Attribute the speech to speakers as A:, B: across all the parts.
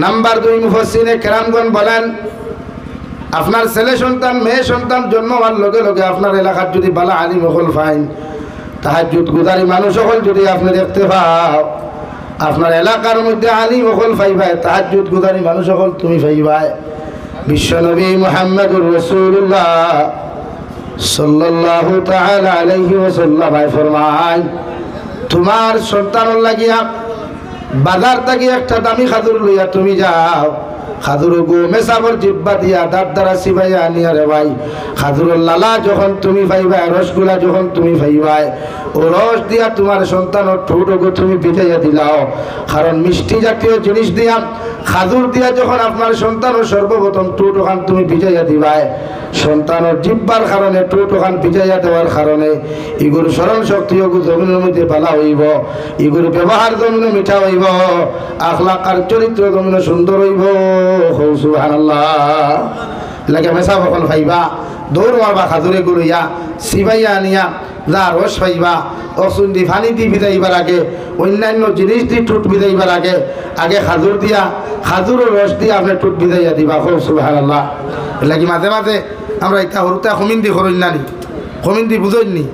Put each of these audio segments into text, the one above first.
A: Number 2 মুফাসসিরে কেরামগণ বলেন আপনার ছেলে সন্তান মেয়ে সন্তান জন্ম হওয়ার লগে লগে আপনার এলাকার যদি বালা আলিম হল ফাইন তাহাজ্জুদ গুজারি মানুষ হল যদি আপনি দেখতে পাও আপনার এলাকার মধ্যে আলিম হল পাইবাই তাহাজ্জুদ গুজারি মানুষ হল তুমি পাইবাই বিশ্বনবী মুহাম্মদুর রাসূলুল্লাহ সাল্লাল্লাহু তাআলা আলাইহি ওয়াসাল্লাম ফরমান তোমার সন্তানের লাগিয়া বাজার থেকে একটা দামি খাজুর লইয়া তুমি যাও খাজুর গো মেসাবর জিব্বা দিয়া দাঁত দ্বারা সিবাইয়া আনিয়া রে ভাই খাজুরের লালা যখন তুমি পাইবা রসগুলা যখন তুমি পাইবা ও রস দিয়া তোমার সন্তানের ঠোঁট গো তুমি ভিজাইয়া দিলাও কারণ মিষ্টি জাতীয় জিনিস দিয়া খাজুর দিয়া যখন আপনার সন্তানের সর্বপ্রথম ঠোঁট ওখান তুমি ভিজাইয়া দিবাই সন্তানের জিব্বার কারণে ঠোঁট ওখান ভিজাইয়া দেওয়ার কারণে এগুলো স্মরণ শক্তি জমিনের মধ্যে বালা হইব এগুলো ব্যবহার জমিনে মিঠা হইব আখলাক আর চরিত্র জমিনে সুন্দর হইব সুবহানাল্লাহ লাগে মেসা বকল পাইবা দৌড় মারবা খাজুরে গুলইয়া সিবাইয়া আনিয়া যা রস পাইবা অসুন্দি ফানি দি ভিজাইবার আগে অন্যান্য জিনিস দি ঠোঁট ভিজাইবার আগে খাজুর দিয়া খাজুরের রস দিয়ে আপনি ঠোঁট ভিজাইয়া দিবা সুবহানাল্লাহ লাগি মাঝে মাঝে আমরা এটা হরুতা কমিন্দি করইন নানি কমিন্দি বুঝইনি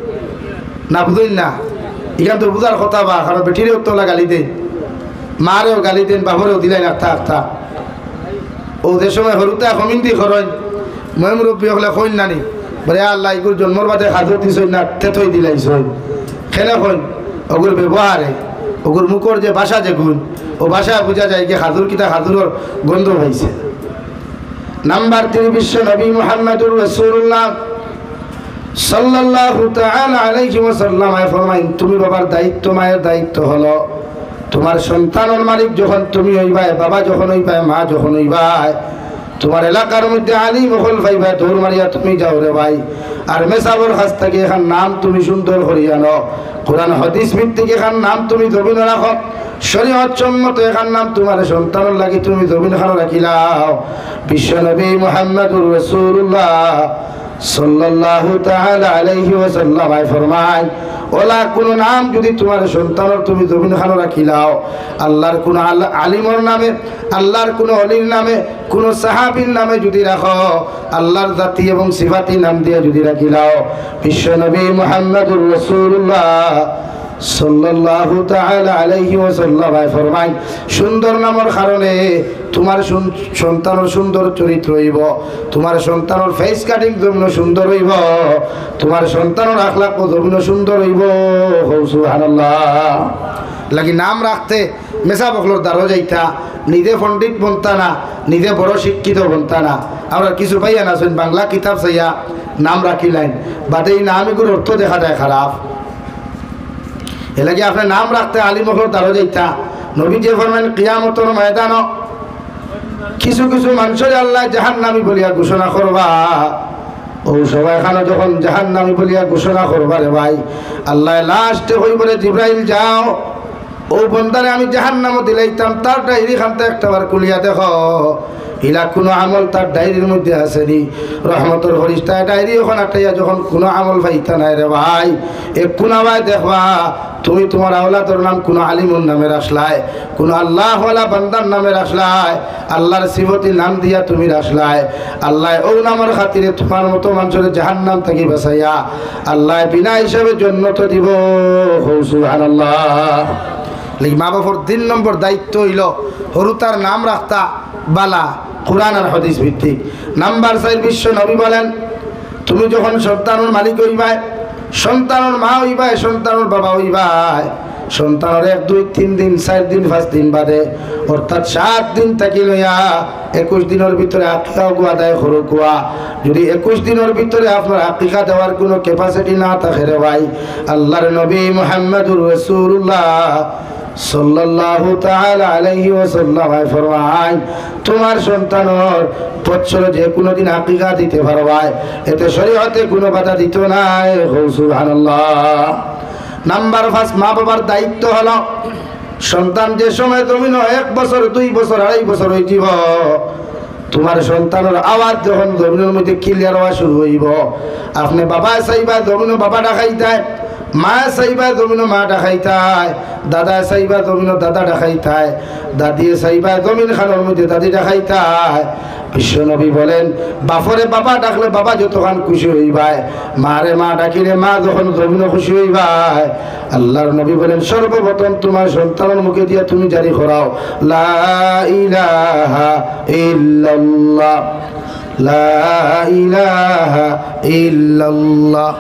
A: না বুঝইন না এখান তো বুঝার কথা বা কারণ বেটিরেও তোলা গালি দেন মারেও গালি দেন বাবরেও দিলাই আখতা আখতা ও যে সময় হরুতা কমিন্দি করইন মই মুরব্বী হলে কইন নানি বলে আল্লাহ এগুলো জন্মর বাদে খাজুর দিছই না তেতই দিলাইছই খেলে কইন ওগুর ব্যবহারে ওগুর মুখর যে ভাষা যে গুণ ও ভাষা বোঝা যায় যে খাজুর কিতা খাজুরের গন্ধ হয়েছে নাম্বার 3 বিশ্ব নবী মুহাম্মদুর রাসূলুল্লাহ সাল্লাল্লাহু তাআলা আলাইহি ওয়াসাল্লাম ফরমাইন তুমি বাবার দায়িত্ব মায়ের দায়িত্ব হলো তোমার সন্তানের মালিক যখন তুমি হইবা বাবা যখন হইবা মা যখন হইবা তোমার এলাকার মধ্যে আলিম হল ভাইবা দৌড় মারিয়া তুমি যাও রে ভাই আর মেসাবর কাছ থেকে এখান নাম তুমি সুন্দর করিয়া নাও কোরআন হাদিস ভিত্তিক এখান নাম তুমি জমিন রাখো শরীয়ত সম্মত এখান নাম তোমার সন্তানের লাগি তুমি জমিন খানো রাখিলাও বিশ্বনবী মুহাম্মদুর রাসূলুল্লাহ সাল্লাল্লাহু তাআলা আলাইহি ওয়াসাল্লাম ফরমান ওলা কোন নাম যদি তোমার সন্তানের তুমি জমিন খানো রাখিলাও আল্লাহর কোন আলিমর নামে আল্লাহর কোন অলির নামে কোন সাহাবীর নামে যদি রাখো আল্লাহর জাতি এবং সিফাতি নাম দিয়ে যদি রাখিলাও বিশ্বনবী মুহাম্মদুর রাসূলুল্লাহ সাল্লাল্লাহু তাআলা আলাইহি ওয়াসাল্লাম ফরমান সুন্দর নামের কারণে তোমার সন্তানের সুন্দর চরিত্র হইব তোমার সন্তানের ফেস কাটিং জমিন সুন্দর হইব তোমার সন্তানের আখলাক জমিন সুন্দর হইব সুবহানাল্লাহ লাগি নাম রাখতে মেসা বকলর দ্বারা যাইতা নিজে পণ্ডিত বনতা না নিজে বড় শিক্ষিত বনতা না আমরা কিছু পাইয়া না শুন বাংলা কিতাব চাইয়া নাম রাখিলেন বাট এই নাম এগুলোর অর্থ দেখা যায় খারাপ এলাকি আপনার নাম রাখতে আলিম হল দ্বারা যাইতা নবী যে ফরমান কিয়ামতের ময়দান কিছু কিছু মানুষের আল্লাহ জাহান্নামী বলিয়া ঘোষণা করবা ও সবাই এখানে যখন জাহান্নামী বলিয়া ঘোষণা করবা রে ভাই আল্লাহ লাস্টে হই বলে জিব্রাইল যাও ও বন্দারে আমি জাহান্নামে দিলাইতাম তার ডায়েরি খানতে একটাবার কুলিয়া দেখো ইলা কোনো আমল তার ডায়েরির মধ্যে আসেনি রহমতের ফরিস্তা ডায়েরি ওখানে আটাইয়া যখন কোনো আমল পাইতা নাই রে ভাই এ কোনাবাই দেখবা তুমি তোমার আওলাদর নাম কোনো আলিমুর নামে রাখলাই কোনো আল্লাহওয়ালা বান্দার নামে রাখলাই আল্লাহর সিফতির নাম দিয়া তুমি রাখলাই আল্লাহ ও নামের খাতিরে তোমার মতো মানুষের জাহান্নাম থেকে বাঁচাইয়া আল্লাহ বিনা হিসাবে জান্নাত দিব সুবহানাল্লাহ মা বাবার 3 নম্বর দায়িত্ব হইল হরুতার নাম রাখতা বালা কোরআন আর হাদিস ভিত্তিক নাম্বার 4 বিশ্ব নবী বলেন তুমি যখন সন্তানের মালিক হইবাই সন্তানের মা হইবাই সন্তানের বাবা হইবাই সন্তানের 1 2 3 দিন 4 দিন 5 দিন বাদে অর্থাৎ 7 দিন থাকি লইয়া 21 দিনের ভিতরে আকিকা আদায় করো কুয়া যদি 21 দিনের ভিতরে আপনার আকিকা দেওয়ার কোনো ক্যাপাসিটি না থাকে রে ভাই আল্লাহর নবী মুহাম্মদুর রাসূলুল্লাহ সাল্লাল্লাহু তাআলা আলাইহি ওয়াসাল্লাম ফরমান তোমার সন্তানের বছরে যে কোনো দিন আকিকা দিতে পারবা এতে শরীয়তে কোনো বাধা দিত না সুবহানাল্লাহ নাম্বার 5 মা বাবার দায়িত্ব হলো সন্তান যে সময় জমিন 1 বছর 2 বছর 2.5 বছর হইব তোমার সন্তানের আওয়াজ যখন জমিনের মধ্যে ক্লিয়ার হওয়া শুরু হইব আপনি বাবা চাইবা জমিন বাবা ডাকাই দেয় মা চাইবা জমিনও মা দেখাইতায়, দাদা চাইবা জমিনও দাদা দেখাইতায়, দাদিয়ে চাইবা জমিন খানোর মধ্যে দাদি দেখাইতায়। বিশ্বনবী বলেন বাপরে বাবা ডাকলে বাবা যতক্ষণ খুশি হইবায়, মারে মা ডাকিলে মা যখন জমিনও খুশি হইবায়। আল্লাহর নবী বলেন সর্বপ্রথম তোমার সন্তানের মুখে দিয়ে তুমি জারি করাও লা ইলাহা ইল্লাল্লাহ, লা ইলাহা ইল্লাল্লাহ।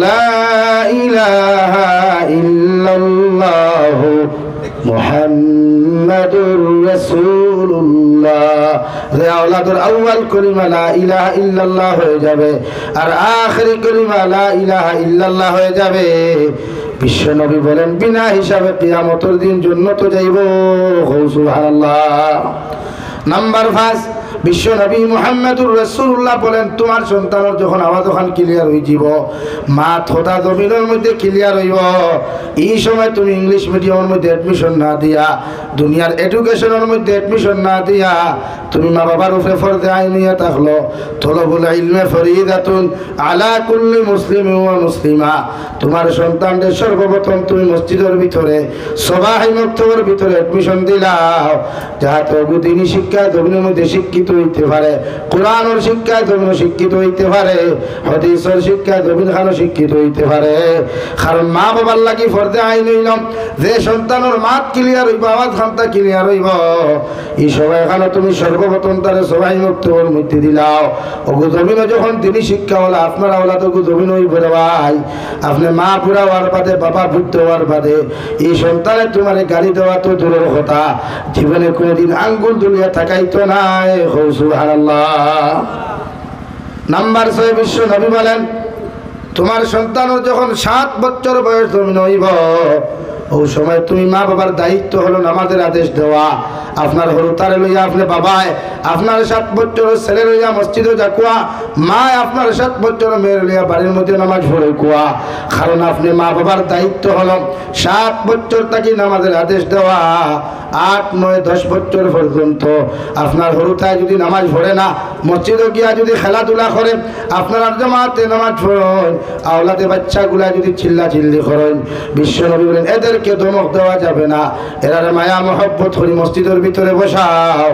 A: লা ইলাহা ইল্লাল্লাহু মুহাম্মাদুর রাসূলুল্লাহ। রে আওলাদুর আউয়াল কলিমা লা ইলাহা ইল্লাল্লাহ হয়ে যাবে, আর আখিরি কলিমা লা ইলাহা ইল্লাল্লাহ হয়ে যাবে। বিশ্বনবী বলেন বিনা হিসাবে কিয়ামতের দিন জান্নাত যাইব। সুবহানাল্লাহ। নাম্বার 5, বিশ্বনবী মুহাম্মদুর রাসূলুল্লাহ বলেন তোমার সন্তানের যখন আওয়াজ ওখান ক্লিয়ার হয়ে যাব, মা থোটা জমিনের মধ্যে ক্লিয়ার হইব, এই সময় তুমি ইংলিশ মিডিয়ামের মধ্যে অ্যাডমিশন না দিয়া, দুনিয়ার এডুকেশনের মধ্যে অ্যাডমিশন না দিয়া, তুমি মা বাবার উপরে ফরজে আইন হইয়া থাকলো তলবুল ইলমে ফরিদাতুন আলা কুল্লি মুসলিমিন ওয়া মুসলিমা। তোমার সন্তানদের সর্বপ্রথম তুমি মসজিদের ভিতরে সবাই মক্তবের ভিতরে অ্যাডমিশন দিলাও, যাহাতে দিনী শিক্ষা জমিনের মধ্যে শিক্ষিত হইতে পারে, কোরআনের শিক্ষায় জমিন শিক্ষিত হইতে পারে, হাদিসের শিক্ষায় জমিন খানো শিক্ষিত হইতে পারে। কারণ মা বাবার লাগি ফরজে আইন হইলাম যে সন্তানের মাত ক্লিয়ার হইব, আওয়াজ খান্তা ক্লিয়ার হইব, এই সবাই এখানে তুমি সর্বপ্রথম তারা সবাই মক্তবের মধ্যে দিলাও। ওগো জমিনে যখন দিনী শিক্ষা হলো আপনারা ওলা তো জমিন হইব রে ভাই, আপনি মা পুরা হওয়ার বাদে বাবা ভুট্ট হওয়ার বাদে এই সন্তানের তোমার গাড়ি দেওয়া তো দূরের কথা, জীবনে কোনোদিন আঙ্গুল দুলিয়া থাকাইতো নাই। সুবহানাল্লাহ। নাম্বার 6, বিশ্ব নবী বলেন তোমার সন্তানের যখন 7 বছর বয়স জমিন হইব, ওই সময় তুমি মা বাবার দায়িত্ব হলো নামাজের আদেশ দেওয়া। আপনার হরুতারে লইয়া আপনি বাবায় আপনার 7 বছর ছেলে লইয়া মসজিদে যা কুয়া, মা আপনার 7 বছর মেয়ের লইয়া বাড়ির মধ্যে নামাজ পড়ে কুয়া। কারণ আপনি মা বাবার দায়িত্ব হলো 7 বছর তাকে নামাজের আদেশ দেওয়া। 8, 9, 10 বছর পর্যন্ত আপনার হরুতায় যদি নামাজ পড়ে না, মসজিদে গিয়া যদি খেলাধুলা করে, আপনার জামাতে নামাজ পড়েন, আওলাদে বাচ্চাগুলা যদি চিল্লা চিল্লি করেন, বিশ্বনবী বলেন এদেরকে ধমক দেওয়া যাবে না, এরারে মায়া মহব্বত করি মসজিদের ভিতরে বসাও,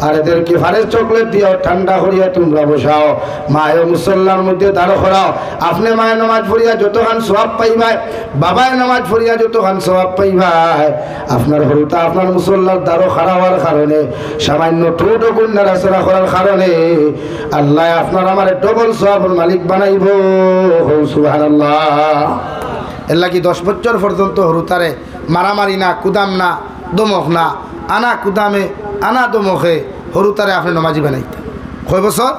A: আর এদেরকে ফারেজ চকলেট দিও ঠান্ডা করিয়া তোমরা বসাও, মায়ে মুসল্লার মধ্যে দাঁড়ো করাও। আপনি মায়ের নামাজ পড়িয়া যতখান সওয়াব পাইবাই, বাবায় নামাজ পড়িয়া যতখান সওয়াব পাইবাই, আপনার হরুতা আপনার মুসল্লার দাঁড়ো খাড়া হওয়ার কারণে, সামান্য ঠোঁটো গুণ নাড়াচড়া করার কারণে আল্লাহ আপনার আমার ডবল সওয়াবের মালিক বানাইব। সুবহানাল্লাহ। এর লাগি 10 বছর পর্যন্ত হরুতারে মারামারি না, কুদাম না, দমক না, আনা কুদামে আনা দমকে হরুতারে আপনি নমাজি বানাইতে। কয় বছর?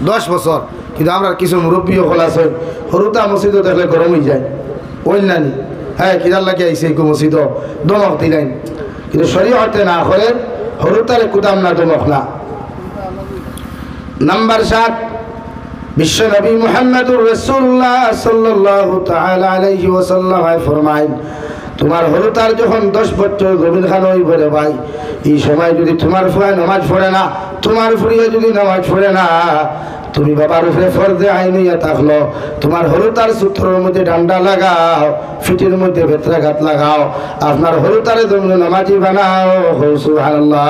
A: 10 বছর। কিন্তু আমরা কিছু মুরব্বী হল আছে হরুতা মসজিদও দেখলে গরম হয়ে যায়, অন্যান্য হ্যাঁ কিরার লাগে আইসে একটু মসজিদ দমক দিলেন, কিন্তু শরীয়তে না করে হরুতারে কুদাম না, দমক না। নাম্বার 7, বিশ্বনবী মুহাম্মদুর রাসূলুল্লাহ সাল্লাল্লাহু তাআলা আলাইহি ওয়াসাল্লাম ফরমায় তোমার হরুতার যখন 10 বছর জমিন খান হইব রে ভাই, এই সময় যদি তোমার ফুয়ায় নামাজ পড়ে না, তোমার ফুরিয়ে যদি নামাজ পড়ে না, তুমি বাবার উপরে ফরজে আইন হইয়া থাকলো, তোমার হরুতার সূত্রের মধ্যে ডান্ডা লাগাও, ফিটির মধ্যে বেত্রাঘাত লাগাও, আপনার হরুতারে জমিন নামাজি বানাও। সুবহানাল্লাহ।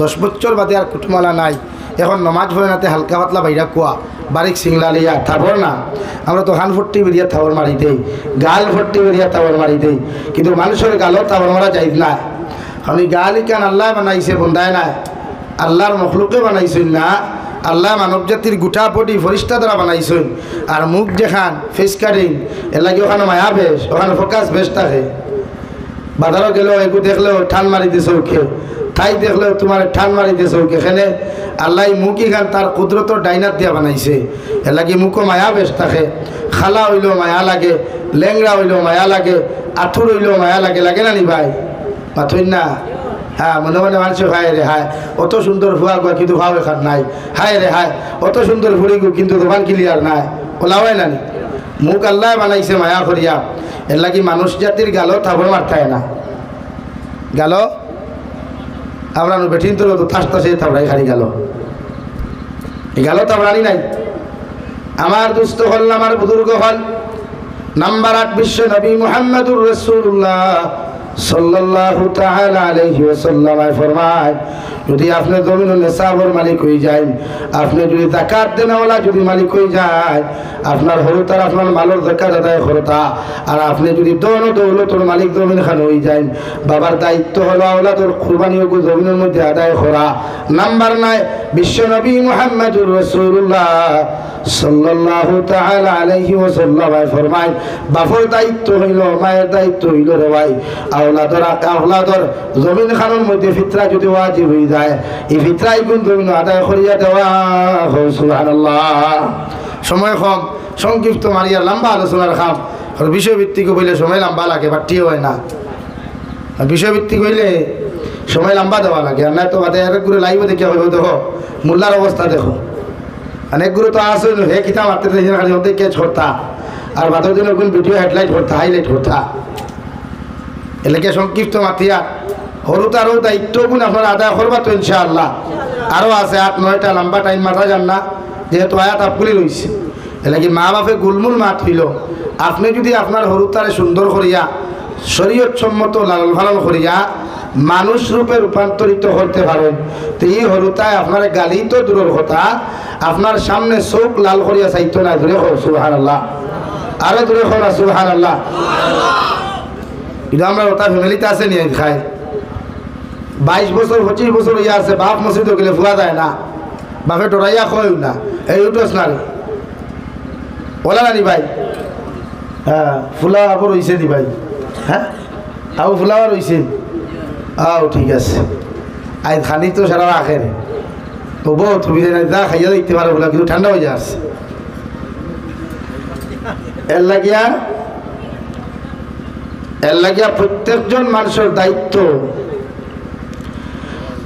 A: 10 বছর বাদে আর কুটুমালা নাই, এখন নমাজ পড়ে নাতে হালকা পাতলা বাইরা কুয়া বারিক সিংলা লিয়া থাবর না, আমরা তো হান ফট্টি বেরিয়া থাবর মারি দেই, গাল ফট্টি বেরিয়া থাবর মারি দেই, কিন্তু মানুষের গালও থাবর মারা যাই না। কারণ এই গাল ইকান আল্লাহ বানাইছে, বন্ধায় নাই, আল্লাহর মখলুকে বানাইছেন না, আল্লাহ মানব জাতির গোটা পটি ফরিস্তা দ্বারা বানাইছেন। আর মুখ যেখান ফেস কাটিং এর লাগে ওখানে মায়া বেশ, ওখানে ফোকাস বেশ থাকে, বাজারও গেলেও একটু দেখলেও ঠান মারি দিছে ওকে, তাই দেখলেও তোমার ঠান মারি দিয়েছে ওকে, এখানে আল্লাহ মুখি খান তার কুদরতর ডাইনার দিয়া বানাইছে, এর লাগে মুখও মায়া বেশ থাকে, খালা হইলেও মায়া লাগে, লেংরা হইলেও মায়া লাগে, আঁথুর হইলেও মায়া লাগে, লাগে না নি ভাই? মাথুই না? হ্যাঁ, মনে মনে মানুষ হায় রে হায় অত সুন্দর ভুয়া গুয়া কিন্তু ভাও এখান নাই, হায় রে হায় অত সুন্দর ভুড়ি গু কিন্তু দোকান ক্লিয়ার নাই, ওলা হয় না নি? মুখ আল্লাহ বানাইছে মায়া করিয়া, এর লাগে মানুষ জাতির গালো থাবর মারতায় না, গালো আমরা বেঠিন তো তাস তাসে থাবড়াই খালি গেল। গেল তো রানি নাই। আমার দুস্থ হল, আমার বুজুর্গ হল। নাম্বার 8 বিশ্ব নবী মুহাম্মদুর রাসূলুল্লাহ সাল্লাল্লাহু তাআলা আলাইহি ওয়াসাল্লাম ফরমায়, যদি আপনি জমিনুল নিসাবের মালিক হয়ে যায়, আপনি যদি যাকাত দেনওয়ালা যদি মালিক হয়ে যায়, আপনার হরতার আপনার মালের যাকাত আদায় করতা, আর আপনি যদি দৌন দৌলতর মালিক জমিন খান হয়ে যায়, বাবার দায়িত্ব হলো আওলাদের কুরবানি ও জমিনের মধ্যে আদায় করা। নাম্বার 9 বিশ্ব নবী মুহাম্মদুর রাসূলুল্লাহ সাল্লাল্লাহু তাআলা আলাইহি ওয়াসাল্লাম ফরমায়, বাপর দায়িত্ব হইল, মায়ের দায়িত্ব হইল রে ভাই, আওলাদর জমিন খানের মধ্যে ফিতরা যদি ওয়াজিব হয়ে যায়, এই ফিতরাই গুণ জমিন আদায় করিয়া দেওয়া। সুবহানাল্লাহ। সময় কম, সংক্ষিপ্ত মারিয়া লম্বা আলোচনার খাম। বিষয়ভিত্তিক হইলে সময় লম্বা লাগে, বাটি হয় না। বিষয়ভিত্তিক হইলে সময় লম্বা দেওয়া লাগে, আর নাই তো বাদে এক করে লাইভ দেখে হইব। দেখো মোল্লার অবস্থা দেখো, অনেকগুলো তো আসে হে কিতাব মারতে খালি ওদের কেচ করতা, আর বাদের দিন কোন ভিডিও হেডলাইট করতা, হাইলাইট করতা। এলাকে সংক্ষিপ্ত মাতিয়া হরুতারও দায়িত্ব গুণ আপনার আদায় করবা তো ইনশাআল্লাহ। আরও আছে 8-9টা লম্বা টাইম মাথা যান না, যেহেতু আয়াত আপগুলি রয়েছে। এলাকি মা বাপে গুলমুল মাত হইল, আপনি যদি আপনার হরুতারে সুন্দর করিয়া শরীয়ত সম্মত লালন পালন করিয়া মানুষ রূপে রূপান্তরিত করতে পারেন, তো এই হরুতায় আপনার গালি তো দূরের কথা, আপনার সামনে চোখ লাল করিয়া চাইতো না। দূরে হোক সুবহানাল্লাহ, আরো দূরে হোক না সুবহানাল্লাহ। কিন্তু আমরা ওটা ফ্যামিলিতে আছে নিয়ে খাই 22 বছর 25 বছর ইয়ে আছে, বাপ মসজিদ গেলে ফুয়া যায় না, বাপে ডরাইয়া কয় না, এই উঠোস না রে ওলা নানি ভাই। হ্যাঁ ফুলা আবার রয়েছে নি ভাই, হ্যাঁ আও ফুলাও রয়েছে, আও ঠিক আছে। আই খানি তো সারা রাখে রে, তো বহুত সুবিধা নাই, যা খাইয়া দেখতে পারো বলে, কিন্তু ঠান্ডা হয়ে যাচ্ছে। এর লাগিয়া প্রত্যেকজন মানুষের দায়িত্ব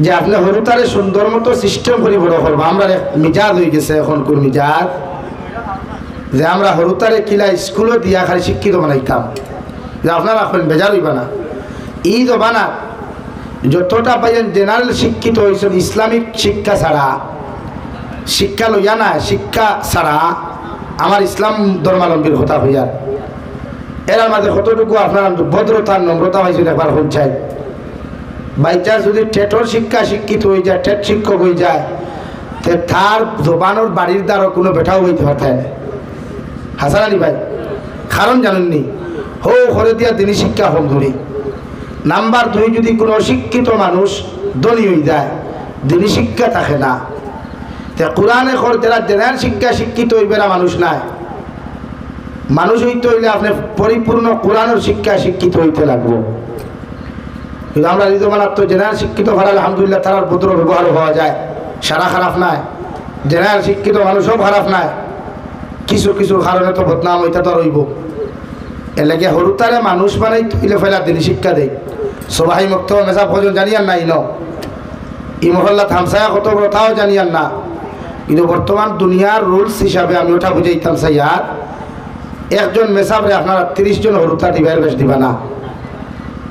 A: যে আপনি হরুতারে সুন্দর মতো সিস্টেম করে বড় করবো। আমরা মিজাজ হয়ে গেছে এখন কোন মিজাজ, যে আমরা হরুতারে কিলা স্কুলে দিয়া খালি শিক্ষিত বানাইতাম, যে আপনারা এখন বেজার হইবা না। এই জবানা যতটা পাইলেন জেনারেল শিক্ষিত হয়েছেন, ইসলামিক শিক্ষা ছাড়া, শিক্ষা লইয়া না, শিক্ষা ছাড়া আমার ইসলাম ধর্মাবলম্বীর কথা হইয়া, এর মাঝে কতটুকু আপনার ভদ্রতা নম্রতা হয়েছে একবার পঞ্চায়েত। বাই চান্স যদি টেটর শিক্ষা শিক্ষিত হয়ে যায়, টেট শিক্ষক হয়ে যায়, তার জবানোর বাড়ির দ্বারা কোনো বেটাও হইতে পারতেন না। হাসান আলী ভাই, কারণ জানেননি, হো ঘরে দিয়া দিনই শিক্ষা কম ধরি। নাম্বার 2, যদি কোনো অশিক্ষিত মানুষ ধনী হয়ে যায়, দিনই শিক্ষা থাকে না। কোরআনে যারা জেনারেল শিক্ষা শিক্ষিত হইবে না মানুষ নাই। মানুষ হইতে হইলে আপনি পরিপূর্ণ কোরআনের শিক্ষা শিক্ষিত হইতে লাগবো। কিন্তু আমরা রিজমানার তো জেনারেল শিক্ষিত ভাড়া আলহামদুলিল্লাহ, তার ভদ্র ব্যবহার হওয়া যায়, সারা খারাপ নাই। জেনারেল শিক্ষিত মানুষও খারাপ নাই, কিছু কিছু কারণে তো বদনাম হইতে তো রইব। এর লাগে হরুতারে মানুষ বানাই তুইলে ফেলা দিন শিক্ষা দেয়। সবাই মুক্ত মেসা ভোজন জানিয়ান নাই ন, ই মহল্লা থামসায়া কত কথাও জানিয়ান না। কিন্তু বর্তমান দুনিয়ার রুলস হিসাবে আমি ওটা বুঝাইতাম সাইয়ার, একজন মেসাবরে আপনারা 30 জন হরুতা দিবার বেশ দিবা না।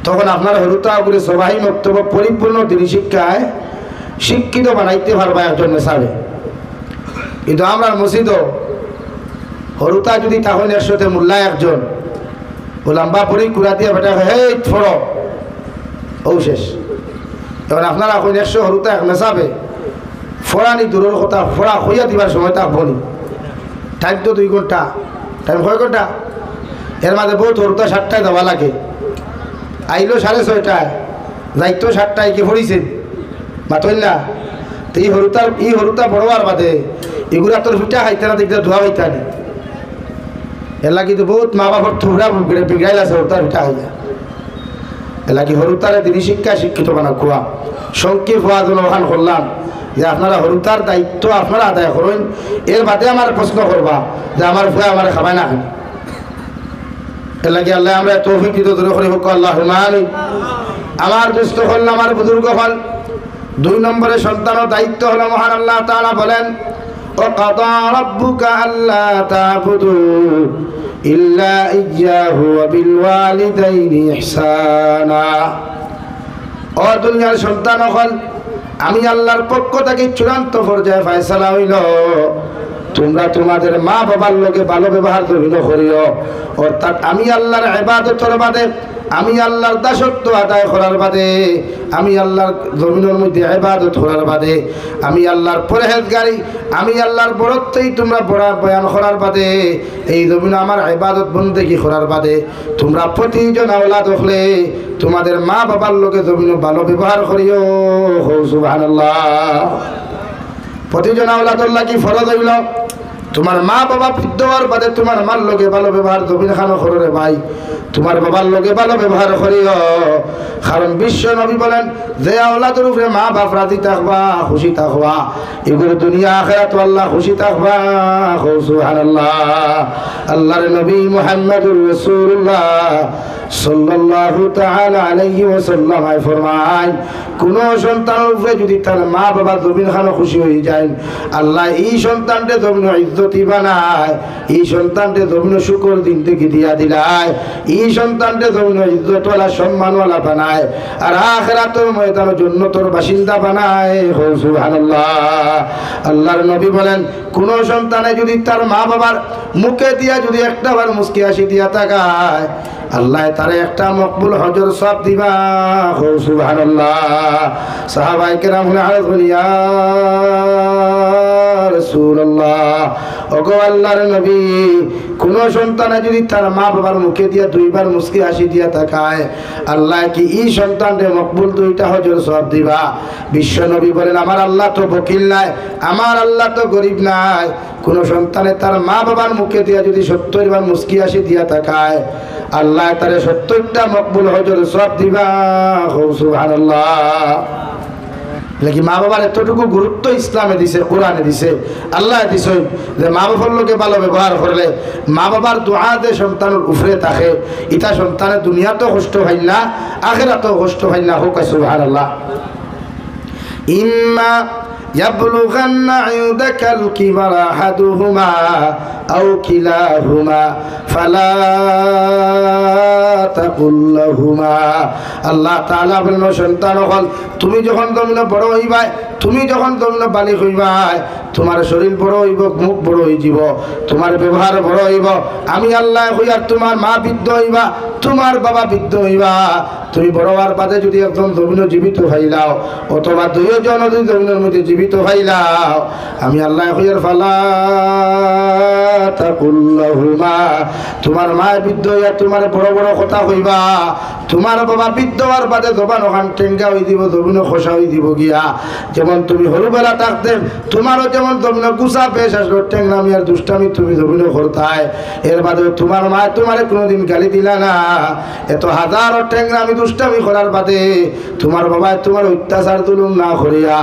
A: তখন আপনার হরুতা উপরে সবাই বক্তব্য পরিপূর্ণ দিনী শিক্ষায় শিক্ষিত বানাইতে পারবা একজন মেসাবে। কিন্তু আমরা মসজিদও হরুতা যদি তখন এর সাথে মোল্লা একজন ও লম্বা পরি কুড়া দিয়ে বেটা হে ফড়ো ও শেষ। এবার আপনারা এখন 100 হরুতা এক মেসাবে ফড়ানি দূরের কথা, ফড়া হইয়া দিবার সময় তা বলি টাইম তো 2 ঘন্টা, টাইম কয় ঘন্টা? এর মাঝে বহুত হরুতা 7টায় দেওয়া লাগে, আইলো 6:30টায়, যাইতো 7টায় কি পড়িছেন মাতই না। তো এই হরুতা বড়বার বাদে এগুলা তোর পিঠা খাইতে না, দেখতে ধোয়া খাইতে নি। এর লাগি তো বহুত মা বাবার থুবড়া বিগড়াইল আছে হরুতার পিঠা খাইয়া। এর লাগি হরুতারে দিনী শিক্ষা শিক্ষিত বানা খোয়া। সংক্ষেপ হওয়া জন্য ওখান করলাম যে আপনারা হরুতার দায়িত্ব আপনারা আদায় করেন। এর বাদে আমার প্রশ্ন করবা যে আমার ভুয়া আমার খাবাই না খান। এর লাগে আল্লাহ আমরা তৌফিক দিতে দূরে করে হোক আল্লাহ। আমার দুস্থ হল, আমার বুজুর্গ হল। 2 নম্বরে সন্তানের দায়িত্ব হলো, মহান আল্লাহ তাআলা বলেন وَقَضَى رَبُّكَ أَلَّا تَعْبُدُوا إِلَّا إِيَّاهُ وَبِالْوَالِدَيْنِ إِحْسَانًا। ও দুনিয়ার সন্তান হল, আমি আল্লাহর পক্ষ থেকে চূড়ান্ত পর্যায়ে ফয়সালা হইল তোমরা তোমাদের মা বাবার লগে ভালো ব্যবহার করিও। অর্থাৎ আমি আল্লাহর ইবাদতের বাদে, আমি আল্লাহর দাসত্ব আদায় করার বাদে, আমি আল্লাহর জমিনের মধ্যে ইবাদত করার বাদে, আমি আল্লাহর পরহেজগারি, আমি আল্লাহর বড়ত্বই তোমরা বয়ান করার বাদে, এই জমিন আমার ইবাদত বন্দেগী করার বাদে তোমরা প্রতিজন আওলাদ হলে তোমাদের মা বাবার লোকে জমিন ভালো ব্যবহার করিও। সুবহানাল্লাহ। প্রতিজন আওলাদুল্লাহ কি ফরজ হইল? তোমার মা বাবা বৃদ্ধ হওয়ার বাদে তোমার মার লোকে ভালো ব্যবহার জমিন খানো করো রে ভাই, তোমার বাবার লোকে ভালো ব্যবহার করিও। কারণ বিশ্ব নবী বলেন যে আওলাদের উপরে মা বাপ রাজি থাকবা, খুশি থাকবা, এগুলো দুনিয়া আখিরাত আল্লাহ খুশি থাকবা। সুবহানাল্লাহ। আল্লাহর নবী মুহাম্মদুর রাসূলুল্লাহ সাল্লাল্লাহু তাআলা আলাইহি ওয়াসাল্লাম ফরমায় কোন সন্তানের উপরে যদি তার মা বাবা জমিন খানো খুশি হয়ে যায়, আল্লাহ এই সন্তানকে জমিন ইজ্জতি বানায়, এই সন্তানকে জমিন শুকর দিন থেকে দিয়া দিলায়, এই সন্তানকে জমিন ইজ্জতওয়ালা সম্মানওয়ালা বানায়, আর আখিরাতের ময়দানে জান্নাতের বাসিন্দা বানায়। সুবহানাল্লাহ। আল্লাহর নবী বলেন কোন সন্তানে যদি তার মা বাবার মুখে দিয়া যদি একটাবার মুস্কি হাসি দিয়া তাকায়, আল্লাহ তারে একটা মকবুল হজর সব দিবা। সুবহানাল্লাহ। সাহাবায়ে কেরাম বলেন ইয়া রাসূলুল্লাহ, ওগো আল্লাহর নবী, কোন সন্তানে যদি তার মা বাবার মুখে দিয়া দুইবার মুস্কি হাসি দিয়া তাকায়, আল্লাহ কি এই সন্তানকে মকবুল দুইটা হজর সব দিবা? বিশ্ব নবী বলেন আমার আল্লাহ তো বকিল নাই, আমার আল্লাহ তো গরিব নাই। কোন সন্তানে তার মা বাবার মুখে দিয়া যদি 70 বার মুস্কি হাসি দিয়া তাকায়, আল্লাহ তারে 70টা মকবুল হজর সব দিবা। সুবহানাল্লাহ। নাকি মা বাবার এতটুকু গুরুত্ব ইসলামে দিছে, কোরআনে দিছে, আল্লাহ দিছে যে মা বাবার লোকে ভালো ব্যবহার করলে মা বাবার দোয়া দে সন্তানের উপরে থাকে, ইটা সন্তানের দুনিয়াতেও কষ্ট হয় না, আখিরাতেও কষ্ট হয় না। হোক সুবহানাল্লাহ। ইম্মা يبلغن عندك الكبر أحدهما أو كلاهما فلا تقل لهما। আল্লাহ তাআলা বলেন সন্তান হল তুমি যখন তোমরা বড় হইবা, তুমি যখন তোমরা বালিগ হইবা, তোমার শরীর বড় হইব, মুখ বড় হইব, তোমার ব্যবহার বড় হইব, আমি আল্লাহ হইয়ার তোমার মা বৃদ্ধ হইবা, তোমার বাবা বৃদ্ধ হইবা, তুমি বড় হওয়ার বাদে যদি একজন জমিন জীবিত হইলাও অথবা দুইজন যদি জমিনের মধ্যে জীবিত হইলাও, আমি আল্লাহ হইয়ার ফালা তাকুল লাহুমা, তোমার মা বৃদ্ধ হইয়া তোমার বড় বড় কথা হইবা, তোমার বাবা বৃদ্ধ হওয়ার বাদে জবান ওখান টেঙ্গা হয়ে দিব, জমিন খসা হয়ে দিব গিয়া। যেমন তুমি হরুবেলা থাকতে তোমারও যেমন জমিন গুছা পেশ আসলো টেঙ্গামি আর দুষ্টামি তুমি জমিন করতায়, এর বাদে তোমার মা তোমারে কোনোদিন গালি দিলা না, এত হাজারো টেঙ্গামি দুষ্টামি করার বাদে তোমার বাবা তোমার অত্যাচার তুলুম না করিয়া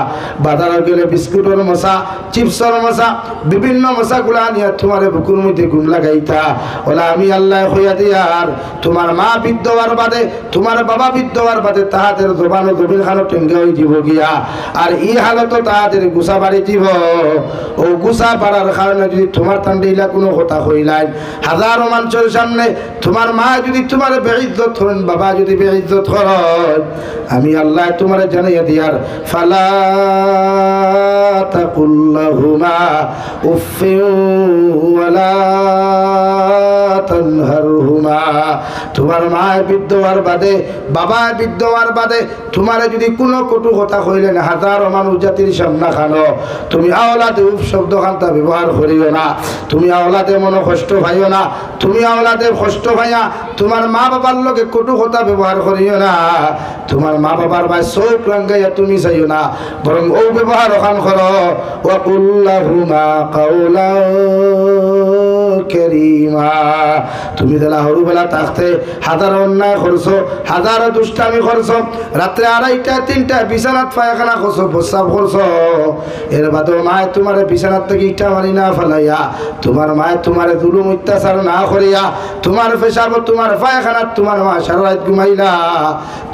A: বাজারে গেলে বিস্কুটের মশা, চিপসের মশা, বিভিন্ন মশাগুলা নিয়ে তোমার বুকুর মধ্যে ঘুম লাগাইতা। ওলা আমি আল্লাহ হইয়া দিয়ার তোমার মা বৃদ্ধ হওয়ার বাদে তোমার বাবা বৃদ্ধ হওয়ার বাদে তাহাদের জবান ও জমিন খানো টেঙ্গা হয়ে যাব গিয়া, আর এই হালত তাহাদের গুছা বাড়ি দিব। ও গুছা বাড়ার কারণে যদি তোমার তান্ডিলা কোনো কথা হইলাই, হাজারো মানুষের সামনে তোমার মা যদি তোমার বেইজ্জত করেন, বাবা যদি বেইজ্জত করেন, আমি আল্লাহ তোমার জানাইয়া দিয়ার ফালা তাকুল লাহুমা উফিউ ওয়ালা তানহারহুমা। তোমার মা বৃদ্ধ হওয়ার বাদে বাবা বৃদ্ধ হওয়ার বাদে তোমার যদি কোনো কটু কথা কইলেন হাজারো মানুষ জাতির সামনা খানো, তুমি আওলাদে উফ শব্দ খান্তা ব্যবহার করিও না, তুমি আওলাদে মনে কষ্ট পাইও না, তুমি আওলাদে কষ্ট পাইয়া তোমার মা বাবার লগে কটু কথা ব্যবহার করিও না, তোমার মা বাবার ভাই চোখ রাঙ্গাইয়া তুমি চাইও না, বরং ও ব্যবহার ওখান করো ওয়া কুল লাহুমা কাওলান কারীমা। তুমি দেলা হরুবেলা থাকতে হাজার অন্যায় করছো, হাজার দুষ্টামি করছো, রাত্রে 2:30 3টা বিছানাত পায়খানা করছো, প্রস্রাব করছো, এর বাদে মায় তোমার বিছানার থেকে ইটা মারি না ফেলাইয়া, তোমার মায় তোমার জুলুম অত্যাচার না করিয়া, তোমার পেশাব তোমার পায়খানাত তোমার মা সারা রাত ঘুমাইলা,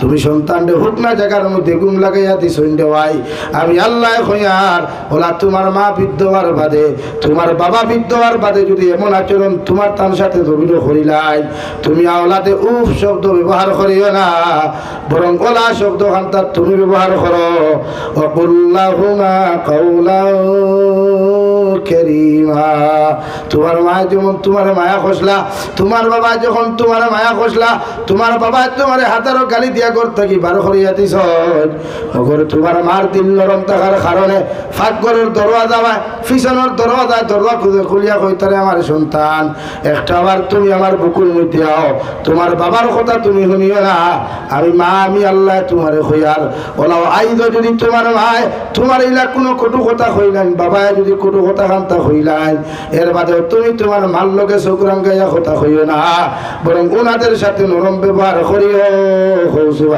A: তুমি সন্তানকে হুকনা জায়গার মধ্যে ঘুম লাগাইয়া দিছইন দেওয়াই, আমি আল্লাহ হইয়ার ওলা তোমার মা বৃদ্ধ হওয়ার বাদে তোমার বাবা বৃদ্ধ হওয়ার বাদে যদি এমন এমন আচরণ তোমার তার সাথে জমিল করিলাই তুমি আওলাদে উফ শব্দ ব্যবহার করিও না বরং ওলা শব্দ খান্তার তুমি ব্যবহার করো ওয়াকুল্লাহুমা কাউলাও কারীমা তোমার মা যেমন তোমার মায়া খসলা তোমার বাবা যখন তোমার মায়া খসলা তোমার বাবা তোমার হাতারও গালি দিয়া করতে কি বার করিয়া দিছ মগর তোমার মার দিল নরম থাকার কারণে ফাঁকঘরের দরওয়াজা বা পিছনের দরওয়াজা খুলিয়া কইতারে আমার সন্তান একটা বার তুমি আমার বুকুর মধ্যে আও তোমার বাবার কথা তুমি শুনিও না আমি মা আমি আল্লাহ তোমারে হইয়ার ওলাও আইজ যদি তোমার মায় তোমার ইলা কোনো কটু কথা হইলেন বাবা যদি কটু কথা কান্তা হইলেন এর বাদে তুমি তোমার মার লোকে চকুরাম গাইয়া কথা হইও না বরং ওনাদের সাথে নরম ব্যবহার করিও